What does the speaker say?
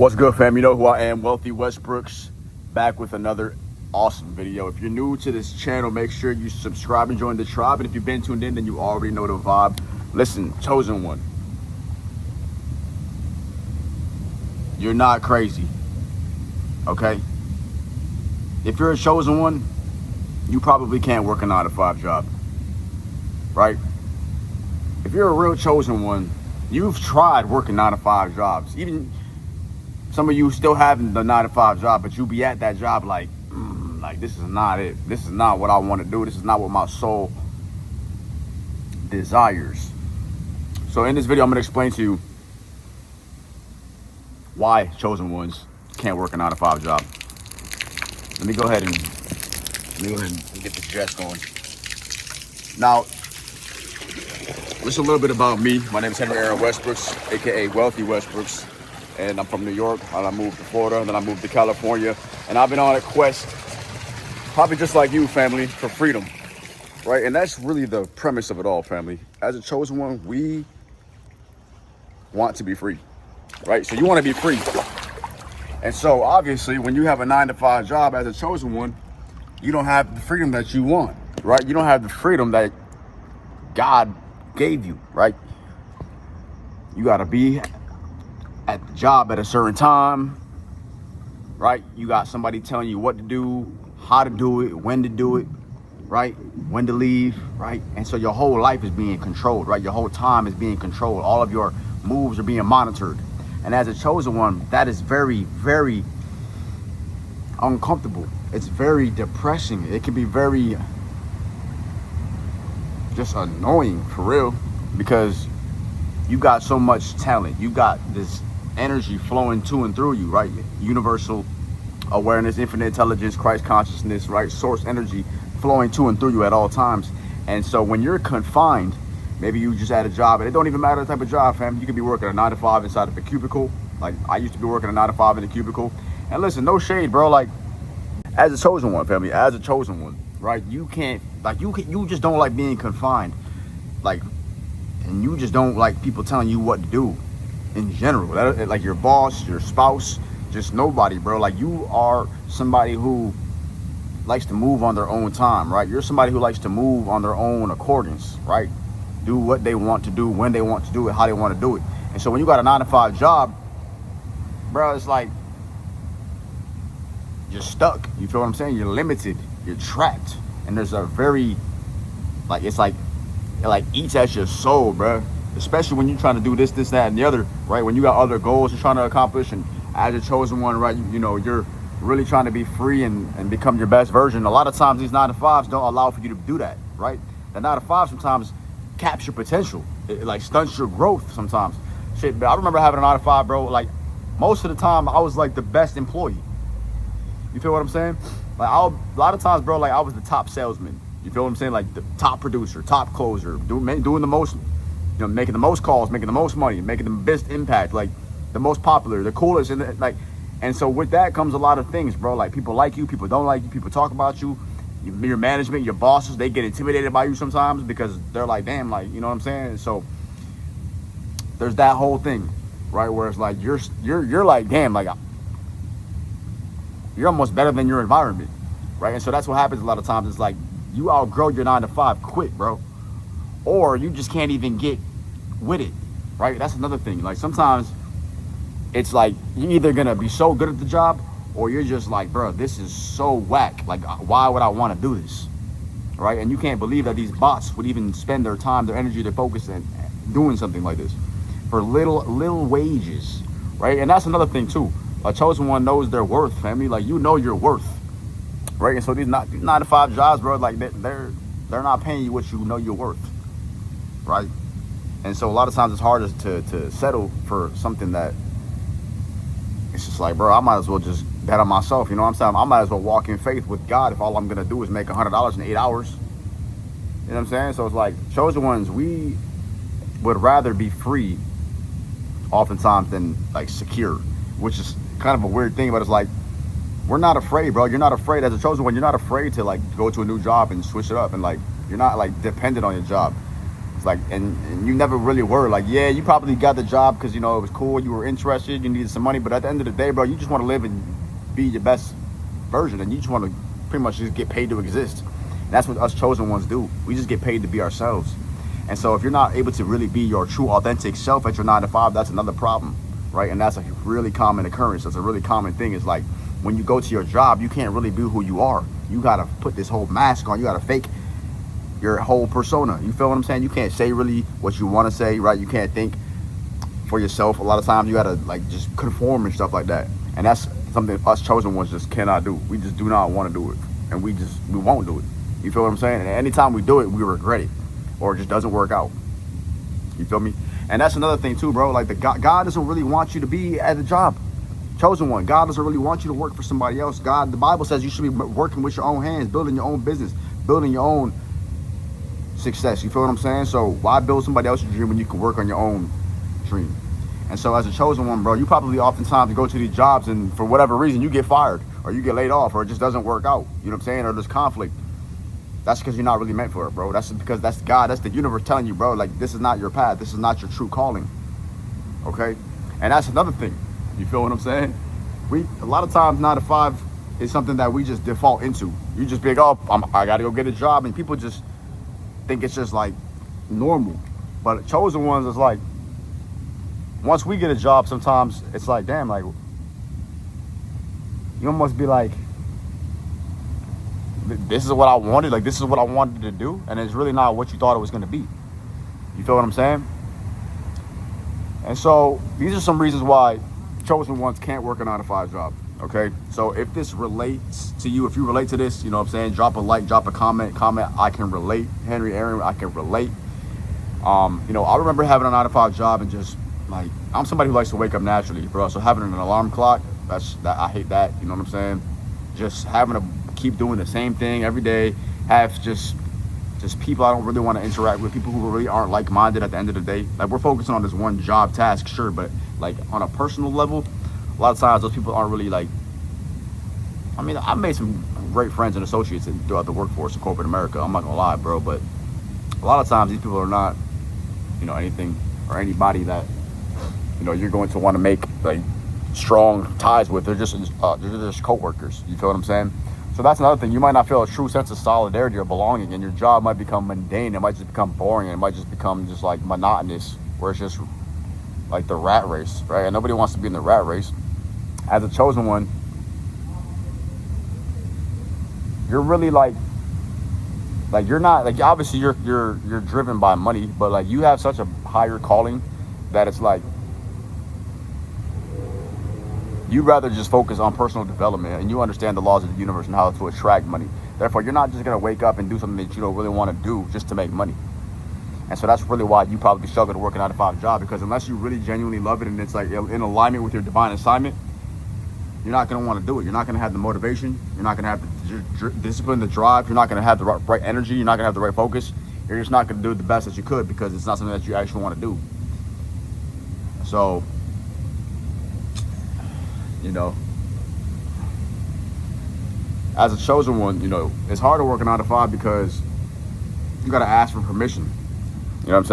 What's good, fam? You know who I am, Wealthy Westbrooks, back with another awesome video. If you're new to this channel, make sure you subscribe and join the tribe. And if you've been tuned in, then you already know the vibe. Listen, chosen one, you're not crazy, okay? If you're a chosen one, you probably can't work a 9-to-5 job, right? If you're a real chosen one, you've tried working 9-to-5 jobs. Even some of you still having the 9-to-5 job, but you be at that job like this is not it. This is not what I want to do. This is not what my soul desires. So in this video, I'm going to explain to you why chosen ones can't work a 9-to-5 job. Let me go ahead and get this dress going. Now, just a little bit about me. My name is Henry Aaron Westbrooks, aka Wealthy Westbrooks. And I'm from New York, and I moved to Florida, and then I moved to California. And I've been on a quest, probably just like you, family, for freedom, right? And that's really the premise of it all, family. As a chosen one, we want to be free, right? So you want to be free. And so obviously, when you have a 9-to-5 job as a chosen one, you don't have the freedom that you want, right? You don't have the freedom that God gave you, right? You got to be at the job at a certain time, right? You got somebody telling you what to do, how to do it, when to do it, right? When to leave, right? And so your whole life is being controlled, right? Your whole time is being controlled. All of your moves are being monitored. And as a chosen one, that is very, very uncomfortable. It's very depressing. It can be very just annoying, for real, because you got so much talent. You got this energy flowing to and through you, right? Universal awareness, infinite intelligence, Christ consciousness, right? Source energy flowing to and through you at all times. And so when you're confined, maybe you just had a job, and it don't even matter the type of job, fam. You could be working a 9-to-5 inside of a cubicle. Like I used to be working a 9-to-5 in a cubicle. And listen, no shade, bro. Like as a chosen one, family, as a chosen one, right? You can't, like you just don't like being confined, like, and you just don't like people telling you what to do in general. Like your boss, your spouse, just nobody, bro. Like you are somebody who likes to move on their own time, right? You're somebody who likes to move on their own accordance, right? Do what they want to do, when they want to do it, how they want to do it. And so when you got a 9-to-5 job, bro, it's like you're stuck. You feel what I'm saying? You're limited. You're trapped. And there's a very, like, it's like, it like eats at your soul, bro. Especially when you're trying to do this, that, and the other, right? When you got other goals you're trying to accomplish, and as a chosen one, right, you know, you're really trying to be free and become your best version. A lot of times these 9-to-5s don't allow for you to do that, right? The 9-to-5 sometimes caps your potential. It like stunts your growth sometimes. Shit, but I remember having a 9-to-5, bro. Like most of the time, I was like the best employee. You feel what I'm saying? Like a lot of times, bro, like I was the top salesman. You feel what I'm saying? Like the top producer, top closer, doing the most, you know, making the most calls, making the most money, making the best impact, like the most popular, the coolest, and like, and so with that comes a lot of things, bro. Like people like you, people don't like you, people talk about you, your management, your bosses, they get intimidated by you sometimes because they're like, damn, like, you know what I'm saying? So there's that whole thing, right? Where it's like you're like, damn, like you're almost better than your environment, right? And so that's what happens a lot of times. It's like you outgrow your 9-to-5 quick, bro, or you just can't even get with it, right? That's another thing. Like sometimes it's like you're either gonna be so good at the job, or you're just like, bro, this is so whack. Like, why would I want to do this, right? And you can't believe that these bots would even spend their time, their energy, their focus, and doing something like this for little wages, right? And that's another thing too. A chosen one knows their worth, family. Like you know your worth, right? And so these 9-to-5 jobs, bro, like they're not paying you what you know you're worth, right? And so a lot of times it's hard to settle for something that it's just like, bro, I might as well just bet on myself. You know what I'm saying? I might as well walk in faith with God if all I'm gonna do is make $100 in 8 hours. You know what I'm saying? So it's like chosen ones, we would rather be free oftentimes than like secure, which is kind of a weird thing, but it's like we're not afraid, bro. You're not afraid as a chosen one. You're not afraid to like go to a new job and switch it up, and like you're not like dependent on your job. It's like, and you never really were. Like, yeah, you probably got the job because, you know, it was cool, you were interested, you needed some money. But at the end of the day, bro, you just want to live and be your best version. And you just want to pretty much just get paid to exist. And that's what us chosen ones do. We just get paid to be ourselves. And so if you're not able to really be your true authentic self at your 9 to 5, that's another problem, right? And that's a really common occurrence. That's a really common thing. Is like when you go to your job, you can't really be who you are. You got to put this whole mask on. You got to fake your whole persona. You feel what I'm saying? You can't say really what you want to say, right? You can't think for yourself. A lot of times you got to like just conform and stuff like that. And that's something us chosen ones just cannot do. We just do not want to do it. And we won't do it. You feel what I'm saying? And anytime we do it, we regret it. Or it just doesn't work out. You feel me? And that's another thing too, bro. Like God doesn't really want you to be at a job. Chosen one. God doesn't really want you to work for somebody else. The Bible says you should be working with your own hands, building your own business, building your own success. You feel what I'm saying? So why build somebody else's dream when you can work on your own dream? And so as a chosen one, bro, you probably oftentimes go to these jobs and for whatever reason you get fired or you get laid off or it just doesn't work out. You know what I'm saying? Or there's conflict. That's because you're not really meant for it, bro. That's because that's God. That's the universe telling you, bro, like this is not your path. This is not your true calling. Okay? And that's another thing. You feel what I'm saying? A lot of times 9 to 5 is something that we just default into. You just big up, I gotta go get a job, and people just think it's just like normal. But chosen ones is like, once we get a job, sometimes it's like, damn, like you almost be like, this is what I wanted, like this is what I wanted to do, and it's really not what you thought it was going to be. You feel what I'm saying? And so these are some reasons why chosen ones can't work a 9 to 5 job. Okay, so if this relates to you, if you relate to this, you know what I'm saying, drop a like, drop a comment, I can relate. Henry Aaron, I can relate. You know, I remember having a 9 to 5 job and just like, I'm somebody who likes to wake up naturally, bro. So having an alarm clock, I hate that. You know what I'm saying? Just having to keep doing the same thing every day, have just people I don't really want to interact with, people who really aren't like-minded at the end of the day. Like we're focusing on this one job task, sure, but like on a personal level, a lot of times those people aren't really like, I mean, I've made some great friends and associates throughout the workforce of corporate America. I'm not gonna lie, bro, but a lot of times these people are not, you know, anything or anybody that, you know, you're going to want to make like strong ties with. They're just co-workers. You feel what I'm saying? So that's another thing. You might not feel a true sense of solidarity or belonging, and your job might become mundane. It might just become boring. It might just become just like monotonous, where it's just like the rat race, right? And nobody wants to be in the rat race. As a chosen one, you're really like you're not like, obviously you're driven by money, but like you have such a higher calling that it's like you'd rather just focus on personal development, and you understand the laws of the universe and how to attract money. Therefore, you're not just going to wake up and do something that you don't really want to do just to make money. And so that's really why you probably struggle to work a 9 to 5 job, because unless you really genuinely love it and it's like in alignment with your divine assignment, you're not going to want to do it. You're not going to have the motivation. You're not going to have the discipline, the drive. You're not going to have the right energy. You're not going to have the right focus. You're just not going to do the best that you could because it's not something that you actually want to do. So, you know, as a chosen one, you know, it's hard to work a 9 to 5 because you got to ask for permission. You know what I'm saying?